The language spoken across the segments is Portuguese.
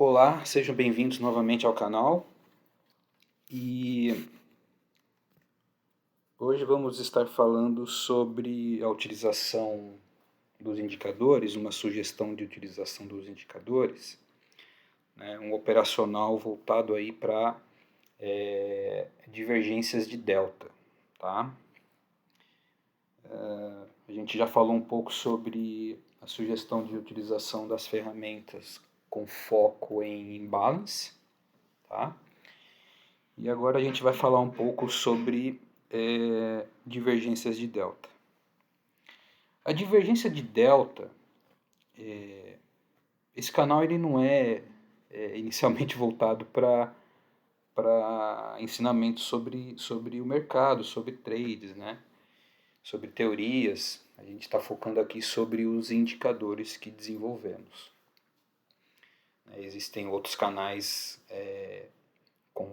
Olá, sejam bem-vindos novamente ao canal e hoje vamos estar falando sobre a utilização dos indicadores, uma sugestão de utilização dos indicadores, né, um operacional voltado aí para divergências de delta, tá? A gente já falou um pouco sobre a sugestão de utilização das ferramentas com foco em imbalance, tá? E agora a gente vai falar um pouco sobre divergências de delta. A divergência de delta, esse canal ele não é inicialmente voltado para ensinamentos sobre o mercado, sobre trades, né? Sobre teorias. A gente está focando aqui sobre os indicadores que desenvolvemos. Existem outros canais com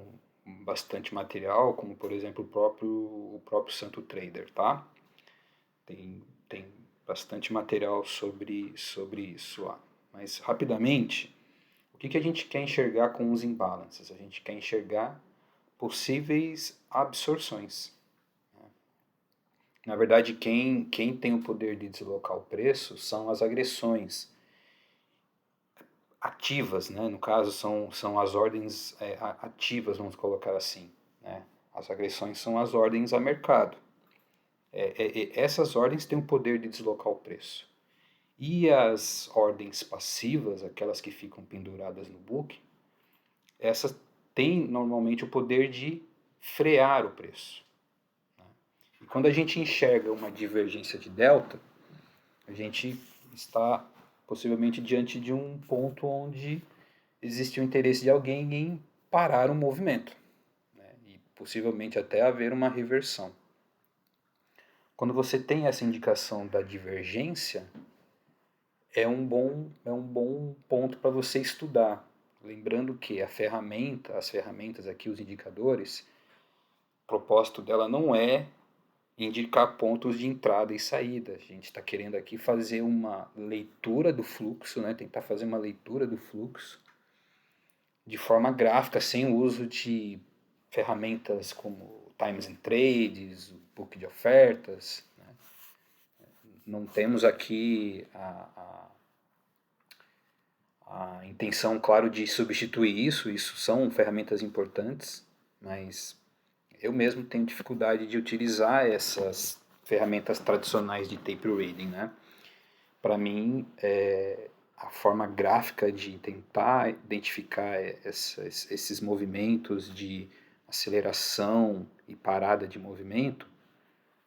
bastante material, como por exemplo o próprio Santo Trader, tá? Tem bastante material sobre isso lá. Mas rapidamente, o que a gente quer enxergar com os imbalances? A gente quer enxergar possíveis absorções. Na verdade, quem tem o poder de deslocar o preço são as agressões ativas, né? No caso, são as ordens ativas, vamos colocar assim. Né? As agressões são as ordens a mercado. Essas ordens têm o poder de deslocar o preço. E as ordens passivas, aquelas que ficam penduradas no book, essas têm normalmente o poder de frear o preço. E quando a gente enxerga uma divergência de delta, a gente está possivelmente diante de um ponto onde existe o interesse de alguém em parar o movimento, né? E possivelmente até haver uma reversão. Quando você tem essa indicação da divergência, é um bom ponto para você estudar. Lembrando que as ferramentas aqui, os indicadores, o propósito dela não é indicar pontos de entrada e saída. A gente está querendo aqui fazer uma leitura do fluxo, né? Tentar fazer uma leitura do fluxo de forma gráfica, sem o uso de ferramentas como Times and Trades, o book de ofertas. Né? Não temos aqui a intenção, claro, de substituir isso são ferramentas importantes, mas eu mesmo tenho dificuldade de utilizar essas ferramentas tradicionais de tape reading, né? Para mim, a forma gráfica de tentar identificar esses movimentos de aceleração e parada de movimento,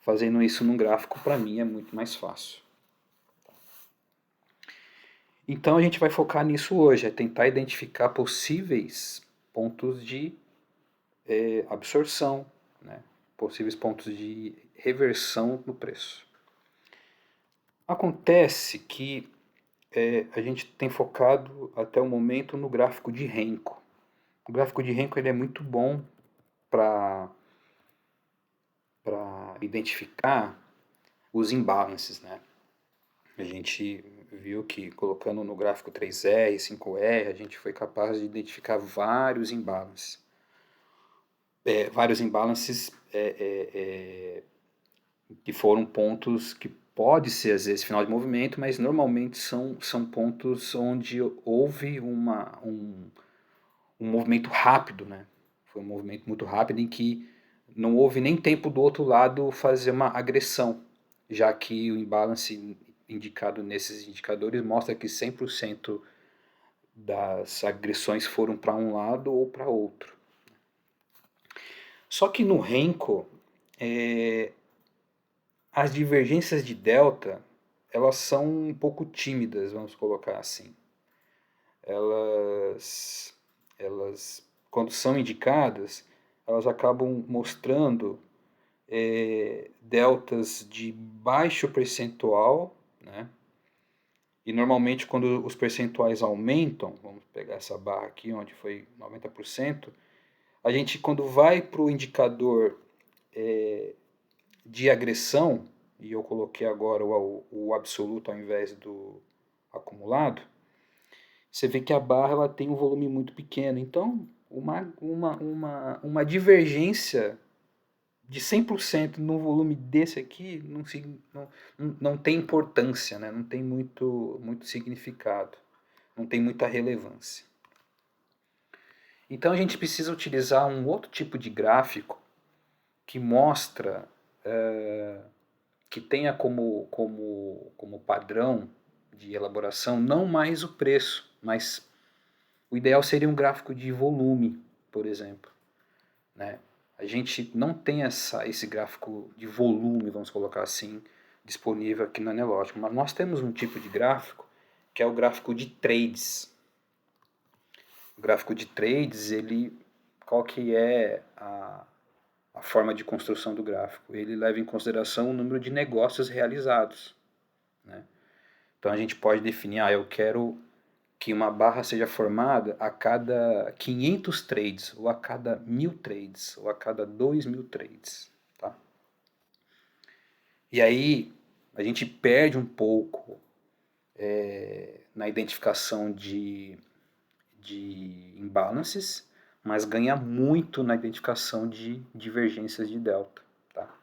fazendo isso num gráfico, para mim, é muito mais fácil. Então a gente vai focar nisso hoje, é tentar identificar possíveis pontos de absorção, né? Possíveis pontos de reversão no preço. Acontece que a gente tem focado até o momento no gráfico de Renko. O gráfico de Renko ele é muito bom para identificar os imbalances, né? A gente viu que colocando no gráfico 3R, 5R, a gente foi capaz de identificar vários imbalances. Vários imbalances que foram pontos que pode ser às vezes final de movimento, mas normalmente são pontos onde houve um movimento rápido, né? Foi um movimento muito rápido em que não houve nem tempo do outro lado fazer uma agressão, já que o imbalance indicado nesses indicadores mostra que 100% das agressões foram para um lado ou para outro. Só que no Renko, as divergências de delta, elas são um pouco tímidas, vamos colocar assim. Elas quando são indicadas, elas acabam mostrando deltas de baixo percentual, né? E normalmente quando os percentuais aumentam, vamos pegar essa barra aqui onde foi 90%, a gente quando vai para o indicador de agressão, e eu coloquei agora o absoluto ao invés do acumulado, você vê que a barra ela tem um volume muito pequeno. Então, uma divergência de 100% no volume desse aqui não tem importância, né? Não tem muito significado, não tem muita relevância. Então a gente precisa utilizar um outro tipo de gráfico que mostra, que tenha como padrão de elaboração não mais o preço, mas o ideal seria um gráfico de volume, por exemplo, né? A gente não tem esse gráfico de volume, vamos colocar assim, disponível aqui no Anelógico, mas nós temos um tipo de gráfico que é o gráfico de trades. O gráfico de trades, qual que é a forma de construção do gráfico? Ele leva em consideração o número de negócios realizados, né? Então a gente pode definir, eu quero que uma barra seja formada a cada 500 trades, ou a cada 1000 trades, ou a cada 2000 trades. Tá? E aí a gente perde um pouco na identificação de imbalances, mas ganha muito na identificação de divergências de delta. Tá?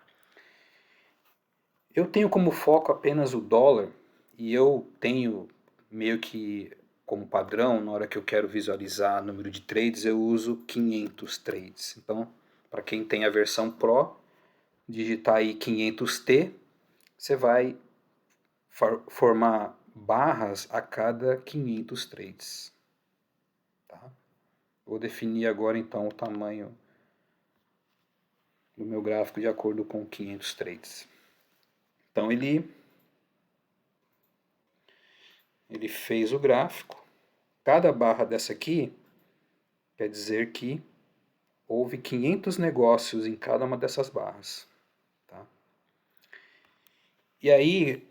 Eu tenho como foco apenas o dólar, e eu tenho meio que como padrão, na hora que eu quero visualizar o número de trades, eu uso 500 trades. Então, para quem tem a versão Pro, digitar aí 500T, você vai formar barras a cada 500 trades. Tá? Vou definir agora então o tamanho do meu gráfico de acordo com 500 trades. Então ele fez o gráfico. Cada barra dessa aqui quer dizer que houve 500 negócios em cada uma dessas barras. Tá? E aí,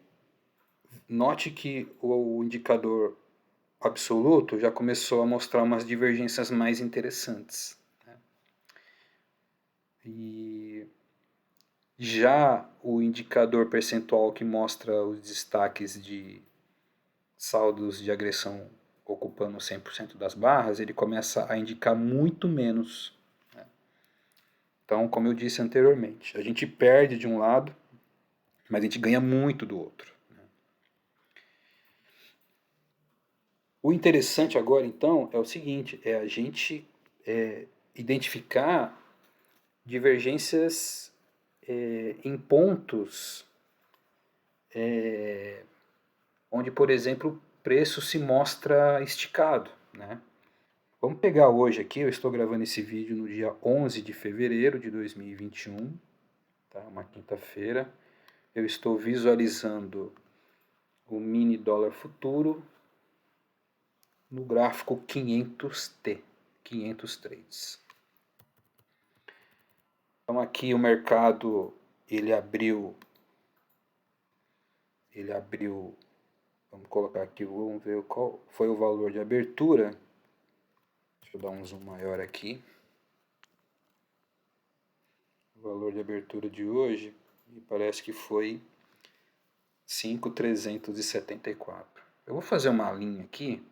note que o indicador absoluto já começou a mostrar umas divergências mais interessantes. Né? E já o indicador percentual que mostra os destaques de saldos de agressão ocupando 100% das barras, ele começa a indicar muito menos. Né? Então, como eu disse anteriormente, a gente perde de um lado, mas a gente ganha muito do outro. Né? O interessante agora, então, é o seguinte, é a gente identificar divergências em pontos onde, por exemplo, o preço se mostra esticado. Né? Vamos pegar hoje aqui, eu estou gravando esse vídeo no dia 11 de fevereiro de 2021, tá? Uma quinta-feira. Eu estou visualizando o mini dólar futuro no gráfico 500T, 500 trades. Então aqui o mercado ele abriu, vamos colocar aqui, vamos ver qual foi o valor de abertura. Deixa eu dar um zoom maior aqui. O valor de abertura de hoje me parece que foi 5.374. Eu vou fazer uma linha aqui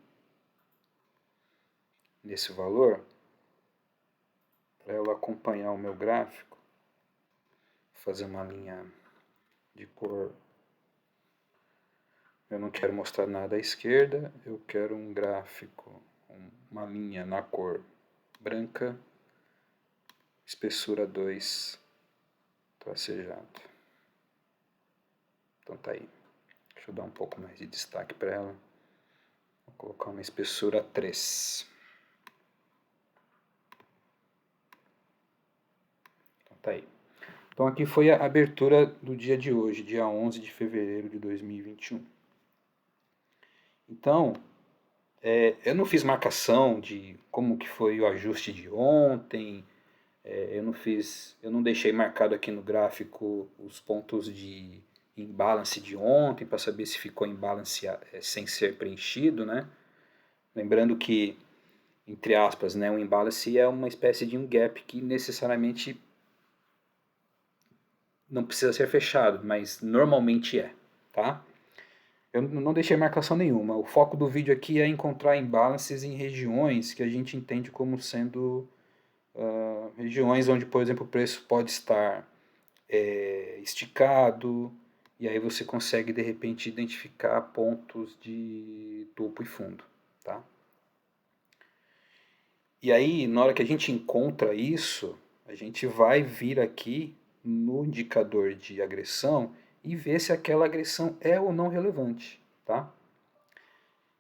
nesse valor para ela acompanhar o meu gráfico. Vou fazer uma linha de cor. Eu não quero mostrar nada à esquerda, eu quero um gráfico, uma linha na cor branca, espessura 2, tracejado. Então tá aí. Deixa eu dar um pouco mais de destaque para ela. Vou colocar uma espessura 3. Então tá aí. Então aqui foi a abertura do dia de hoje, dia 11 de fevereiro de 2021. Então, eu não fiz marcação de como que foi o ajuste de ontem, eu não deixei marcado aqui no gráfico os pontos de imbalance de ontem para saber se ficou imbalance sem ser preenchido, né? Lembrando que, entre aspas, né, um imbalance é uma espécie de um gap que necessariamente não precisa ser fechado, mas normalmente é, tá? Eu não deixei marcação nenhuma. O foco do vídeo aqui é encontrar imbalances em regiões que a gente entende como sendo regiões onde, por exemplo, o preço pode estar esticado, e aí você consegue de repente identificar pontos de topo e fundo, tá? E aí, na hora que a gente encontra isso, a gente vai vir aqui no indicador de agressão e ver se aquela agressão é ou não relevante, tá?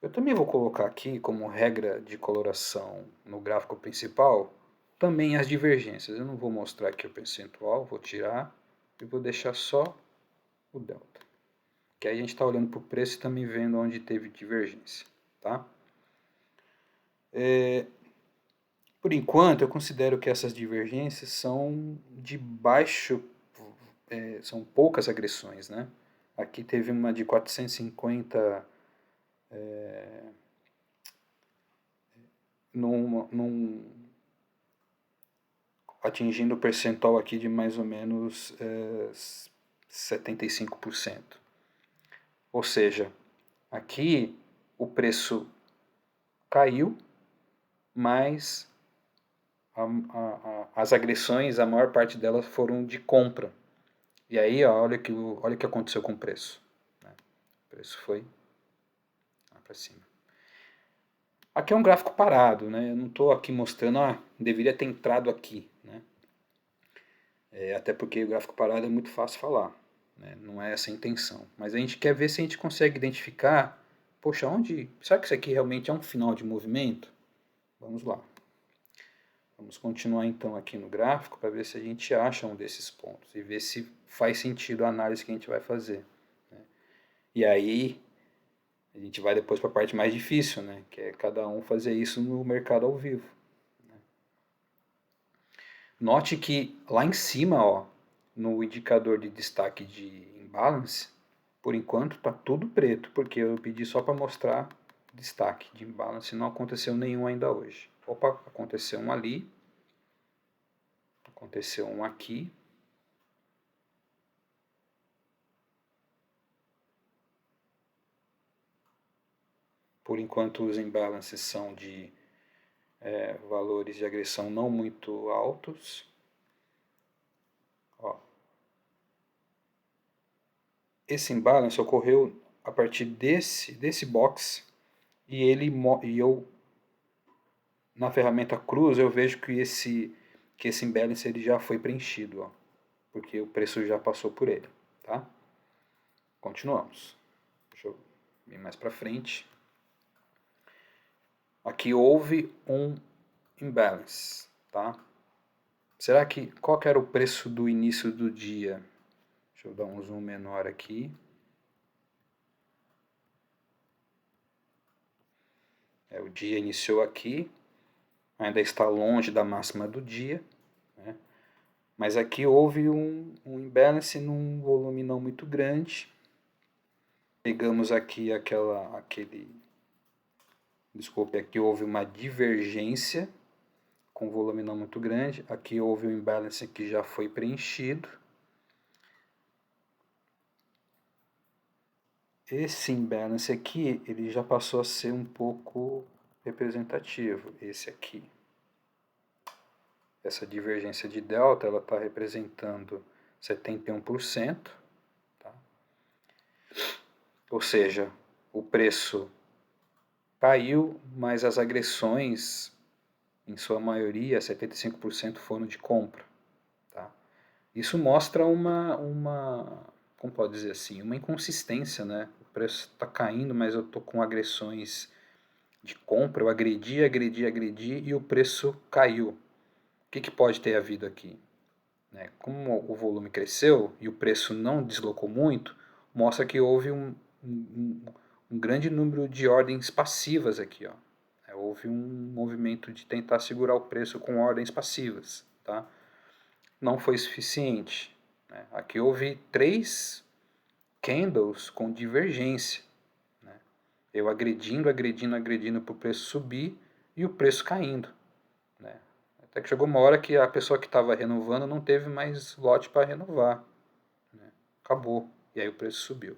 Eu também vou colocar aqui como regra de coloração no gráfico principal também as divergências. Eu não vou mostrar aqui o percentual, vou tirar e vou deixar só o delta. Que aí a gente está olhando para o preço e também vendo onde teve divergência, tá? Por enquanto, eu considero que essas divergências são de baixo, são poucas agressões, né? Aqui teve uma de 450 atingindo o percentual aqui de mais ou menos 75%. Ou seja, aqui o preço caiu, mas as agressões, a maior parte delas foram de compra. E aí, ó, olha o que aconteceu com o preço. Né? O preço foi lá para cima. Aqui é um gráfico parado, né? Eu não estou aqui mostrando, deveria ter entrado aqui. Né? Até porque o gráfico parado é muito fácil falar. Né? Não é essa a intenção. Mas a gente quer ver se a gente consegue identificar, poxa, será que isso aqui realmente é um final de movimento? Vamos lá. Vamos continuar então aqui no gráfico para ver se a gente acha um desses pontos e ver se faz sentido a análise que a gente vai fazer. Né? E aí a gente vai depois para a parte mais difícil, né? Que é cada um fazer isso no mercado ao vivo. Né? Note que lá em cima, ó, no indicador de destaque de imbalance, por enquanto está tudo preto, porque eu pedi só para mostrar destaque de imbalance, não aconteceu nenhum ainda hoje. Opa, aconteceu um ali, aconteceu um aqui. Por enquanto os imbalances são de valores de agressão não muito altos. Ó. Esse imbalance ocorreu a partir desse box e eu na ferramenta cruz eu vejo que esse imbalance ele já foi preenchido, ó, porque o preço já passou por ele, tá? Continuamos. Deixa eu vir mais para frente. Aqui houve um imbalance, tá? Será que qual que era o preço do início do dia? Deixa eu dar um zoom menor aqui. O dia iniciou aqui, ainda está longe da máxima do dia, né? Mas aqui houve um imbalance num volume não muito grande. Pegamos aqui desculpe, aqui houve uma divergência com volume não muito grande. Aqui houve um imbalance que já foi preenchido. Esse imbalance aqui, ele já passou a ser um pouco representativo, esse aqui. Essa divergência de delta, ela está representando 71%, tá? Ou seja, o preço caiu, mas as agressões, em sua maioria, 75% foram de compra, tá? Isso mostra como pode dizer assim, uma inconsistência, né? O preço está caindo, mas eu estou com agressões de compra, eu agredi e o preço caiu. O que pode ter havido aqui? Né? Como o volume cresceu e o preço não deslocou muito, mostra que houve um grande número de ordens passivas aqui. Ó. Houve um movimento de tentar segurar o preço com ordens passivas. Tá? Não foi suficiente. Né? Aqui houve 3 candles com divergência. Né? Eu agredindo para o preço subir e o preço caindo. Né? Até que chegou uma hora que a pessoa que estava renovando não teve mais lote para renovar. Né? Acabou. E aí o preço subiu.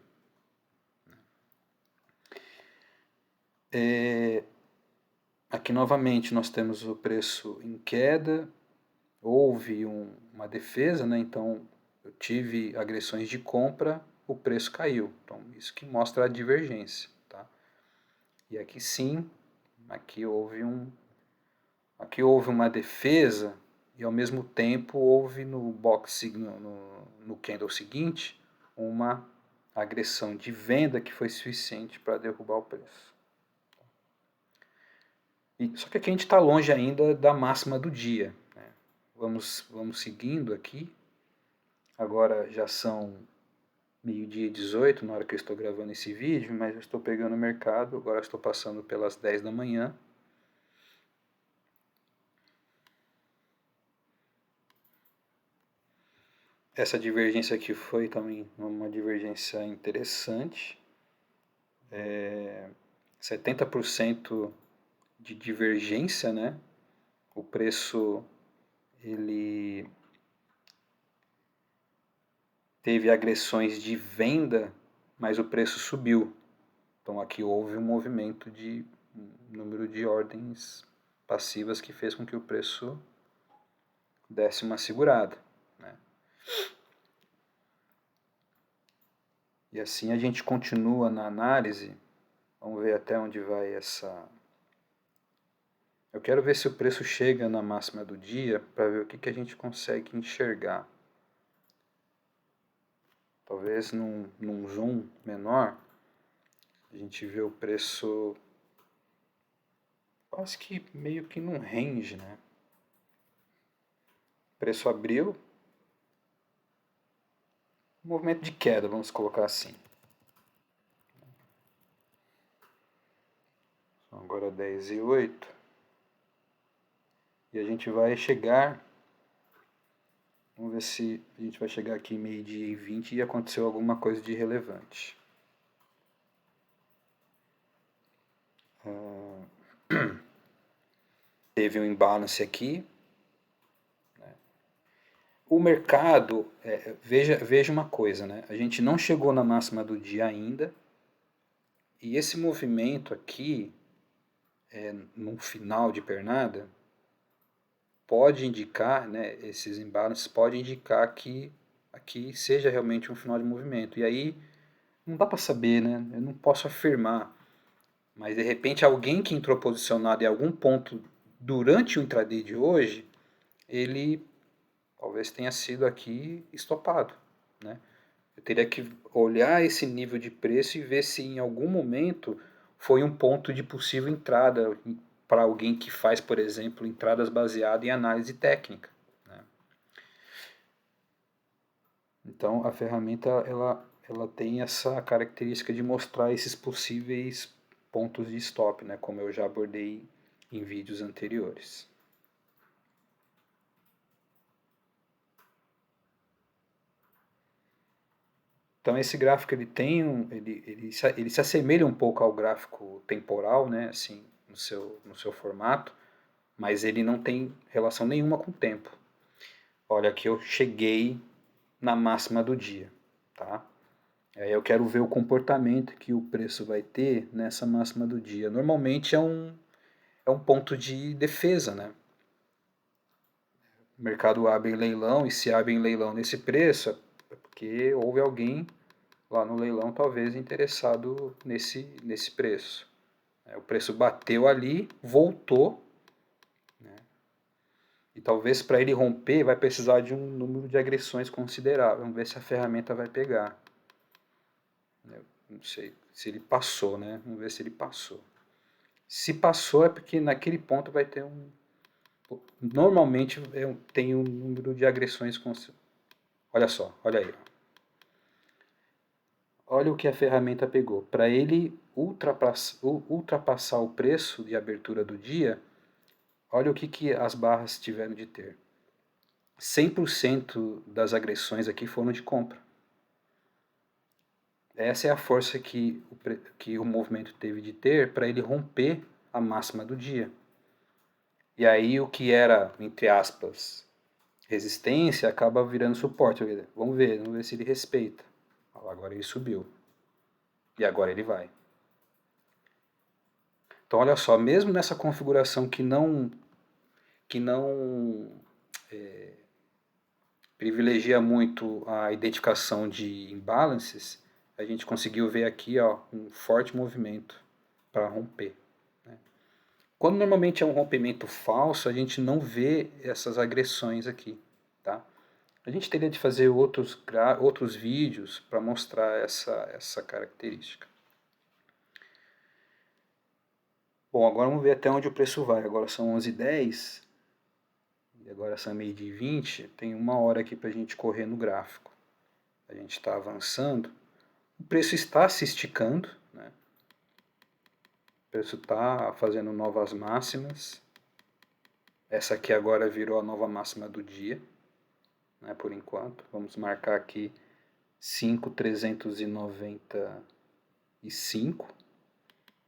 Aqui novamente nós temos o preço em queda, houve uma defesa, né? Então eu tive agressões de compra, o preço caiu. Então isso que mostra a divergência. Tá? E aqui sim, aqui houve uma defesa e ao mesmo tempo houve no box no candle seguinte uma agressão de venda que foi suficiente para derrubar o preço. Só que aqui a gente está longe ainda da máxima do dia. Né? Vamos seguindo aqui. Agora já são 12h18 na hora que eu estou gravando esse vídeo, mas eu estou pegando o mercado, agora estou passando pelas 10 da manhã. Essa divergência aqui foi também uma divergência interessante. 70% de divergência, né? O preço ele teve agressões de venda, mas o preço subiu. Então aqui houve um movimento de número de ordens passivas que fez com que o preço desse uma segurada. Né? E assim a gente continua na análise. Vamos ver até onde vai essa... Eu quero ver se o preço chega na máxima do dia para ver o que a gente consegue enxergar. Talvez num zoom menor, a gente vê o preço quase que meio que num range, né? O preço abriu, movimento de queda, vamos colocar assim. São agora 10h08. E a gente vai chegar... Vamos ver se a gente vai chegar aqui 12h20 e aconteceu alguma coisa de relevante. Teve um imbalance aqui. Né? O mercado, veja uma coisa, né? A gente não chegou na máxima do dia ainda. E esse movimento aqui, no final de pernada, pode indicar, né, esses imbalances podem indicar que aqui seja realmente um final de movimento. E aí não dá para saber, né? Eu não posso afirmar. Mas de repente alguém que entrou posicionado em algum ponto durante o intraday de hoje, ele talvez tenha sido aqui estopado. Né? Eu teria que olhar esse nível de preço e ver se em algum momento foi um ponto de possível entrada para alguém que faz, por exemplo, entradas baseadas em análise técnica. Né? Então a ferramenta ela tem essa característica de mostrar esses possíveis pontos de stop, né, como eu já abordei em vídeos anteriores. Então esse gráfico ele tem ele se assemelha um pouco ao gráfico temporal, né, assim, no seu formato, mas ele não tem relação nenhuma com o tempo. Olha, aqui eu cheguei na máxima do dia, tá? Aí eu quero ver o comportamento que o preço vai ter nessa máxima do dia. Normalmente é um ponto de defesa, né? O mercado abre em leilão, e se abre em leilão nesse preço, é porque houve alguém lá no leilão talvez interessado nesse preço. O preço bateu ali, voltou, né? E talvez para ele romper vai precisar de um número de agressões considerável. Vamos ver se a ferramenta vai pegar. Não sei se ele passou, né? Vamos ver se ele passou. Se passou é porque naquele ponto vai ter normalmente tem um número de agressões considerável. Olha só, olha aí. Olha o que a ferramenta pegou. Para ele ultrapassar o preço de abertura do dia, olha o que as barras tiveram de ter. 100% das agressões aqui foram de compra. Essa é a força que o movimento teve de ter para ele romper a máxima do dia. E aí o que era, entre aspas, resistência, acaba virando suporte. Vamos ver se ele respeita. Agora ele subiu. E agora ele vai. Então olha só, mesmo nessa configuração que não privilegia muito a identificação de imbalances, a gente conseguiu ver aqui, ó, um forte movimento para romper. Né? Quando normalmente é um rompimento falso, a gente não vê essas agressões aqui. Tá? A gente teria de fazer outros vídeos para mostrar essa característica. Bom, agora vamos ver até onde o preço vai. Agora são 11h10 e agora são 12h20. Tem 1 hora aqui para a gente correr no gráfico. A gente está avançando. O preço está se esticando. Né? O preço está fazendo novas máximas. Essa aqui agora virou a nova máxima do dia. Né, por enquanto. Vamos marcar aqui 5.395.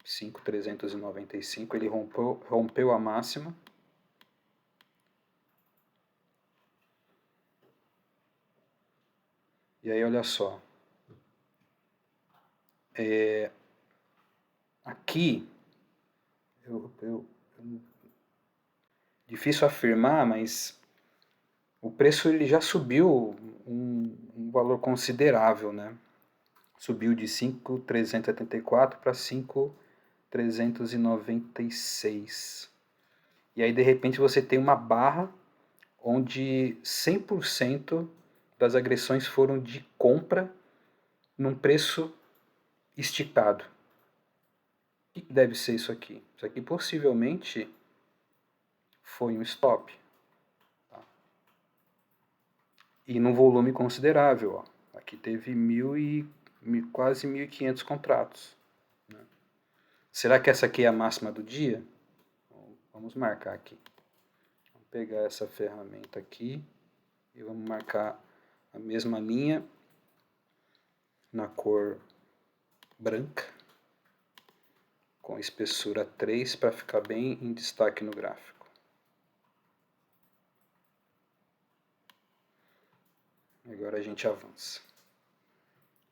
5.395, ele rompeu a máxima. E aí, olha só. Aqui, difícil afirmar, mas o preço ele já subiu um valor considerável, né? Subiu de 5.374 para 5.396. E aí, de repente, você tem uma barra onde 100% das agressões foram de compra num preço esticado. O que deve ser isso aqui? Isso aqui possivelmente foi um stop. Tá? E num volume considerável. Ó. Aqui teve quase 1.500 contratos. Né? Será que essa aqui é a máxima do dia? Vamos marcar aqui. Vamos pegar essa ferramenta aqui e vamos marcar a mesma linha na cor branca, com espessura 3 para ficar bem em destaque no gráfico. Agora a gente avança.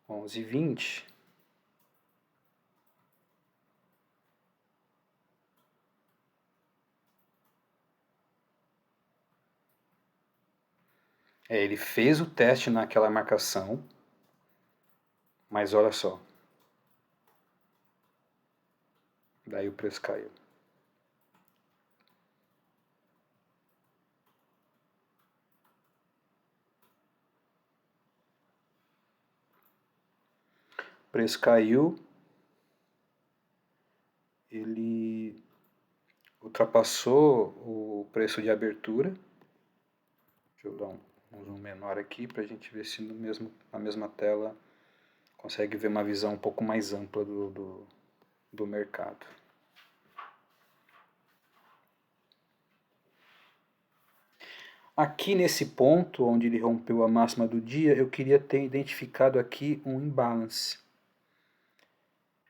11h20. Ele fez o teste naquela marcação, mas olha só. Daí o preço caiu. O preço caiu. Ele ultrapassou o preço de abertura. Deixa eu dar um zoom menor aqui para a gente ver se na mesma tela consegue ver uma visão um pouco mais ampla do mercado. Aqui nesse ponto, onde ele rompeu a máxima do dia, eu queria ter identificado aqui um imbalance.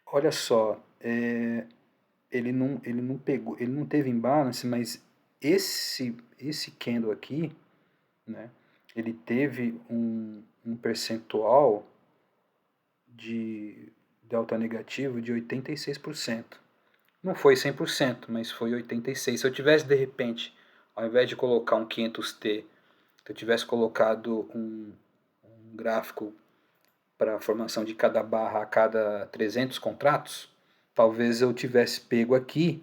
Olha só, ele não teve imbalance, mas esse candle aqui, né, ele teve um percentual de delta negativo de 86%. Não foi 100%, mas foi 86%. Se eu tivesse, de repente, ao invés de colocar um 500T, se eu tivesse colocado um gráfico para a formação de cada barra a cada 300 contratos, talvez eu tivesse pego aqui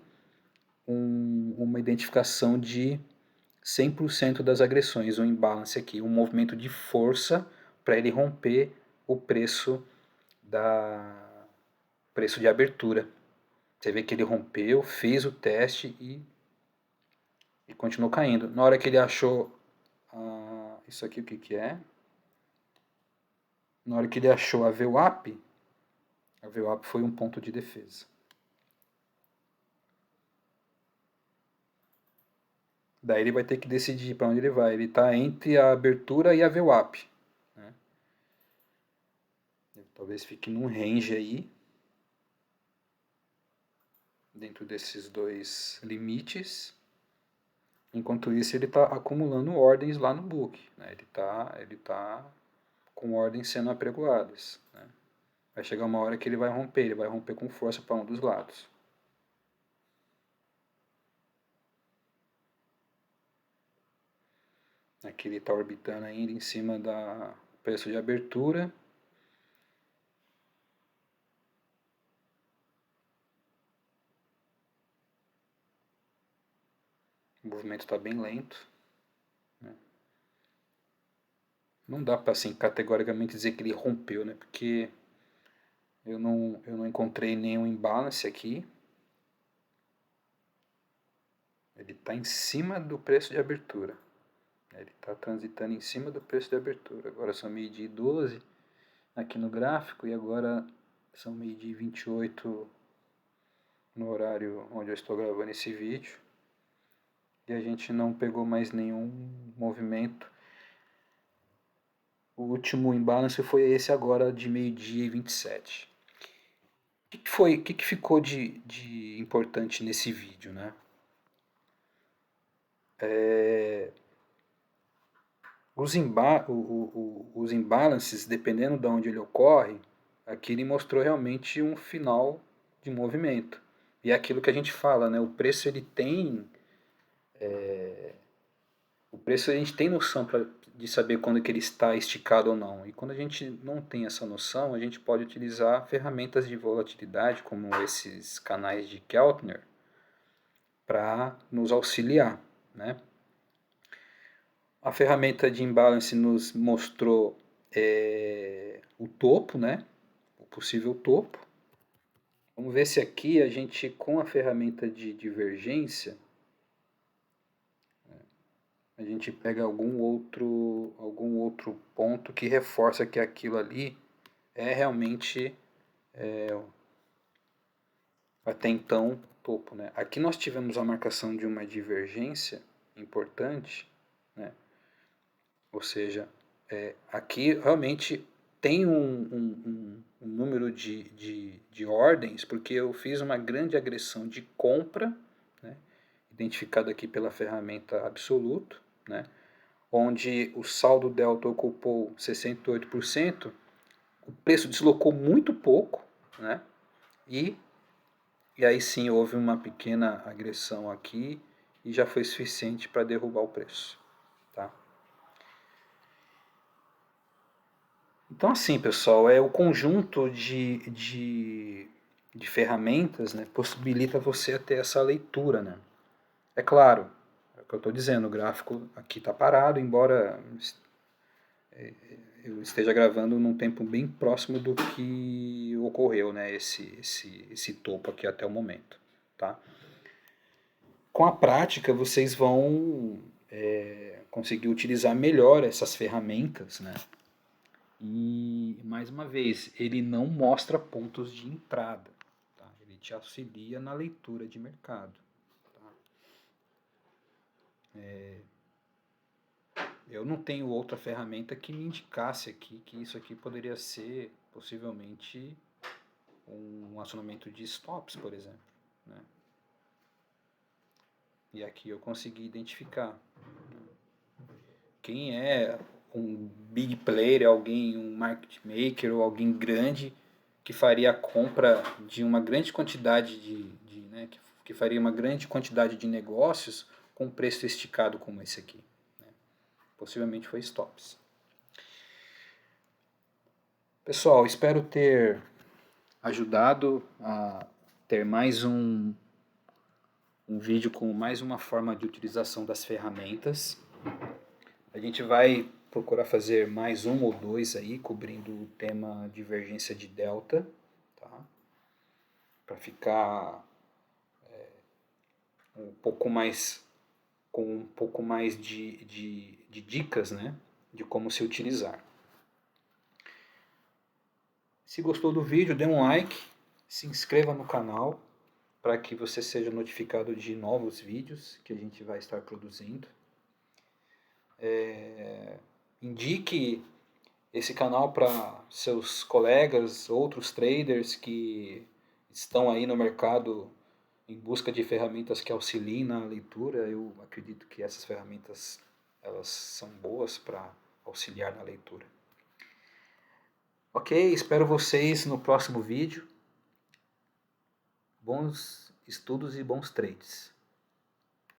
uma identificação de 100% das agressões, um imbalance aqui, um movimento de força para ele romper o preço de abertura. Você vê que ele rompeu, fez o teste e continuou caindo. Na hora que ele achou isso aqui, o que é? Na hora que ele achou a VWAP foi um ponto de defesa. Daí ele vai ter que decidir para onde ele vai. Ele está entre a abertura e a VWAP. Né? Talvez fique num range aí, dentro desses dois limites. Enquanto isso, ele está acumulando ordens lá no book. Né? Ele tá com ordens sendo apregoadas. Né? Vai chegar uma hora que ele vai romper com força para um dos lados. Aqui ele está orbitando ainda em cima da preço de abertura. O movimento está bem lento, né? Não dá para assim categoricamente dizer que ele rompeu, né? Porque eu não encontrei nenhum imbalance aqui. Ele está em cima do preço de abertura. Ele está transitando em cima do preço de abertura. Agora são meio-dia e 12 aqui no gráfico e agora são meio-dia e 28 no horário onde eu estou gravando esse vídeo. E a gente não pegou mais nenhum movimento. O último imbalance foi esse agora de meio-dia e 27. O que ficou de importante nesse vídeo, né? Os imbalances, dependendo de onde ele ocorre, aqui ele mostrou realmente um final de movimento. E é aquilo que a gente fala, né? O preço ele tem... o preço a gente tem noção de saber quando que ele está esticado ou não. E quando a gente não tem essa noção, a gente pode utilizar ferramentas de volatilidade, como esses canais de Keltner, para nos auxiliar, né? A ferramenta de imbalance nos mostrou o topo, né? O possível topo. Vamos ver se aqui a gente, com a ferramenta de divergência, a gente pega algum outro ponto que reforça que aquilo ali é realmente até então topo, né? Aqui nós tivemos a marcação de uma divergência importante, né? Ou seja, aqui realmente tem um número de ordens, porque eu fiz uma grande agressão de compra, né, identificado aqui pela ferramenta absoluto, né, onde o saldo delta ocupou 68%, o preço deslocou muito pouco, né, e aí sim houve uma pequena agressão aqui e já foi suficiente para derrubar o preço. Tá? Então assim, pessoal, o conjunto de ferramentas, né, possibilita você ter essa leitura. Né? É claro, é o que eu estou dizendo, o gráfico aqui está parado, embora eu esteja gravando num tempo bem próximo do que ocorreu, né, esse topo aqui até o momento. Tá? Com a prática, vocês vão conseguir utilizar melhor essas ferramentas, né? E, mais uma vez, ele não mostra pontos de entrada. Tá? Ele te auxilia na leitura de mercado. Tá? Eu não tenho outra ferramenta que me indicasse aqui que isso aqui poderia ser, possivelmente, um acionamento de stops, por exemplo. Né? E aqui eu consegui identificar. Quem é um big player, alguém, um market maker ou alguém grande que faria a compra de uma grande quantidade né, que faria uma grande quantidade de negócios com preço esticado como esse aqui. Né? Possivelmente foi stops. Pessoal, espero ter ajudado a ter mais um vídeo com mais uma forma de utilização das ferramentas. A gente vai procurar fazer mais um ou dois aí, cobrindo o tema divergência de delta, tá? Para ficar um pouco mais, com um pouco mais de dicas, né? De como se utilizar. Se gostou do vídeo, dê um like, se inscreva no canal para que você seja notificado de novos vídeos que a gente vai estar produzindo. Indique esse canal para seus colegas, outros traders que estão aí no mercado em busca de ferramentas que auxiliem na leitura. Eu acredito que essas ferramentas elas são boas para auxiliar na leitura. Ok, espero vocês no próximo vídeo. Bons estudos e bons trades.